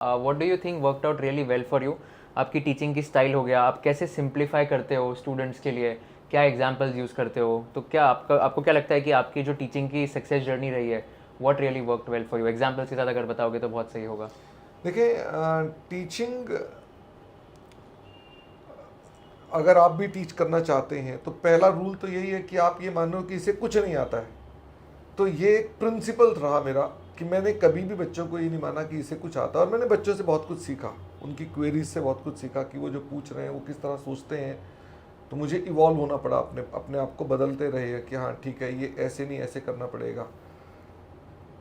What do you think worked out really well for you? आपकी teaching की style हो गया, आप कैसे सिंप्लीफाई करते हो स्टूडेंट्स के लिए, क्या एग्जाम्पल्स यूज़ करते हो? तो क्या आपको क्या लगता है कि आपकी जो टीचिंग की सक्सेस जर्नी रही है, what really worked well for you? Examples के साथ अगर बताओगे तो बहुत सही होगा। देखिए, टीचिंग अगर आप भी टीच करना चाहते हैं तो पहला रूल तो यही है कि आप ये मानो कि इसे कुछ नहीं आता है। तो ये एक प्रिंसिपल रहा मेरा कि मैंने कभी भी बच्चों को ये नहीं माना कि इसे कुछ आता है, और मैंने बच्चों से बहुत कुछ सीखा, उनकी क्वेरीज से बहुत कुछ सीखा कि वो जो पूछ रहे हैं वो किस तरह सोचते हैं। तो मुझे इवॉल्व होना पड़ा, अपने अपने आप को बदलते रहे कि हाँ ठीक है, ये ऐसे नहीं ऐसे करना पड़ेगा।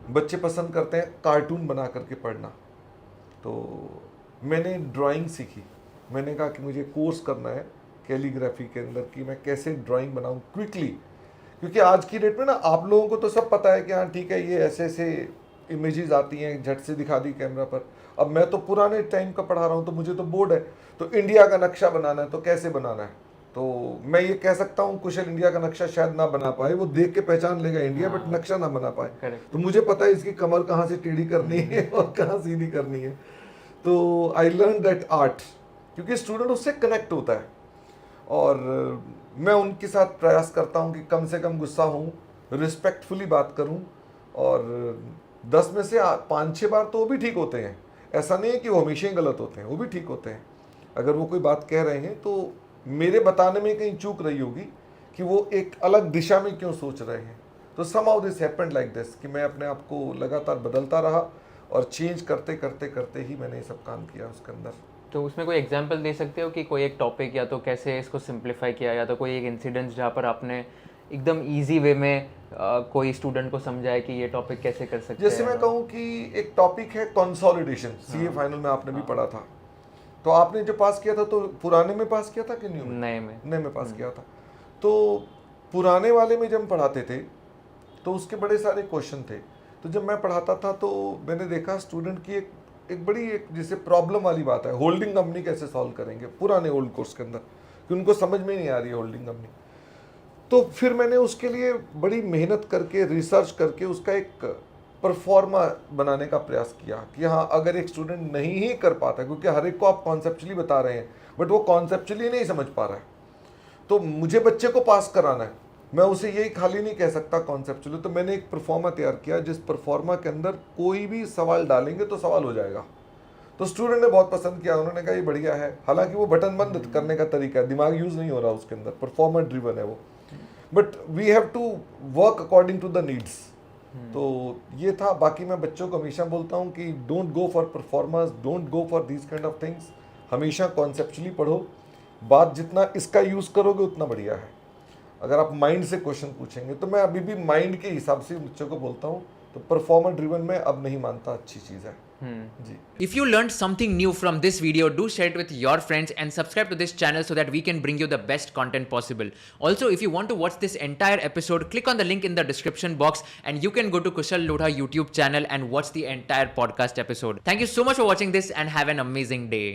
बच्चे पसंद करते हैं कार्टून बना करके पढ़ना, तो मैंने ड्राइंग सीखी। मैंने कहा कि मुझे कोर्स करना है कैलीग्राफी के अंदर कि मैं कैसे ड्राइंग बनाऊं क्विकली, क्योंकि आज की डेट में ना आप लोगों को तो सब पता है कि हाँ ठीक है, ये ऐसे ऐसे इमेजेस आती हैं, झट से दिखा दी कैमरा पर। अब मैं तो पुराने टाइम का पढ़ा रहा हूँ, तो मुझे तो बोर्ड है, तो इंडिया का नक्शा बनाना है तो कैसे बनाना है। तो मैं ये कह सकता हूँ कुशल इंडिया का नक्शा शायद ना बना पाए, वो देख के पहचान लेगा इंडिया, बट नक्शा ना बना पाए। करेक्ट। तो मुझे पता है इसकी कमर कहाँ से टेढ़ी करनी है और कहाँ सीधी करनी है। तो आई लर्न दैट आर्ट, क्योंकि स्टूडेंट उससे कनेक्ट होता है। और मैं उनके साथ प्रयास करता हूँ कि कम से कम गुस्सा हूँ, रिस्पेक्टफुली बात करूँ, और 10 में से 5-6 बार तो वो भी ठीक होते हैं। ऐसा नहीं है कि वो हमेशा ही गलत होते हैं, वो भी ठीक होते हैं। अगर वो कोई बात कह रहे हैं तो मेरे बताने में कहीं चूक रही होगी कि वो एक अलग दिशा में क्यों सोच रहे हैं। तो somehow this happened like this कि मैं अपने आप को लगातार बदलता रहा, और चेंज करते करते करते ही मैंने ये सब काम किया उसके अंदर। तो उसमें कोई एग्जांपल दे सकते हो कि कोई एक टॉपिक, या तो कैसे इसको सिंप्लीफाई किया, या तो कोई एक इंसिडेंस जहाँ पर आपने एकदम इजी वे में कोई स्टूडेंट को समझाया कि ये टॉपिक कैसे कर सकते हैं? जैसे मैं कहूँ कि एक टॉपिक है कंसोलिडेशन, सीए फाइनल में आपने भी पढ़ा था। तो आपने जो पास किया था तो पुराने में पास किया था कि न्यू में? नए में पास किया था। तो पुराने वाले में जब हम पढ़ाते थे तो उसके बड़े सारे क्वेश्चन थे। तो जब मैं पढ़ाता था तो मैंने देखा स्टूडेंट की एक बड़ी एक जैसे प्रॉब्लम वाली बात है, होल्डिंग कंपनी कैसे सॉल्व करेंगे पुराने ओल्ड कोर्स के अंदर, कि उनको समझ में नहीं आ रही है होल्डिंग कंपनी। तो फिर मैंने उसके लिए बड़ी मेहनत करके रिसर्च करके उसका एक परफॉर्मा बनाने का प्रयास किया कि हाँ अगर एक स्टूडेंट नहीं ही कर पाता, क्योंकि हर एक को आप कॉन्सेप्चुअली बता रहे हैं बट वो कॉन्सेप्चुअली नहीं समझ पा रहा है, तो मुझे बच्चे को पास कराना है, मैं उसे यही खाली नहीं कह सकता कॉन्सेप्चुअली। तो मैंने एक परफॉर्मा तैयार किया जिस परफॉर्मा के अंदर कोई भी सवाल डालेंगे तो सवाल हो जाएगा। तो स्टूडेंट ने बहुत पसंद किया, उन्होंने कहा ये बढ़िया है। हालांकि वो बटन बंद करने का तरीका है, दिमाग यूज नहीं हो रहा उसके अंदर, परफॉर्मा ड्रिवन है वो, but we have to work according to the needs. तो ये था। बाकी मैं बच्चों को हमेशा बोलता हूँ कि don't go for performance, don't go for these kind of things, हमेशा कॉन्सेप्चुअली पढ़ो। बात जितना इसका यूज़ करोगे उतना बढ़िया है। अगर आप माइंड से क्वेश्चन पूछेंगे तो मैं अभी भी माइंड के हिसाब से बच्चों को बोलता हूँ, तो परफॉर्मर ड्रिवन में अब नहीं मानता अच्छी चीज़ है। जी। If you learned something new from this video, do share it with your friends and subscribe to this channel so that we can bring you the best content possible. Also, if you want to watch this entire episode, click on the link in the description box and you can go to Kushal Lodha YouTube channel and watch the entire podcast episode. Thank you so much for watching this and have an amazing day.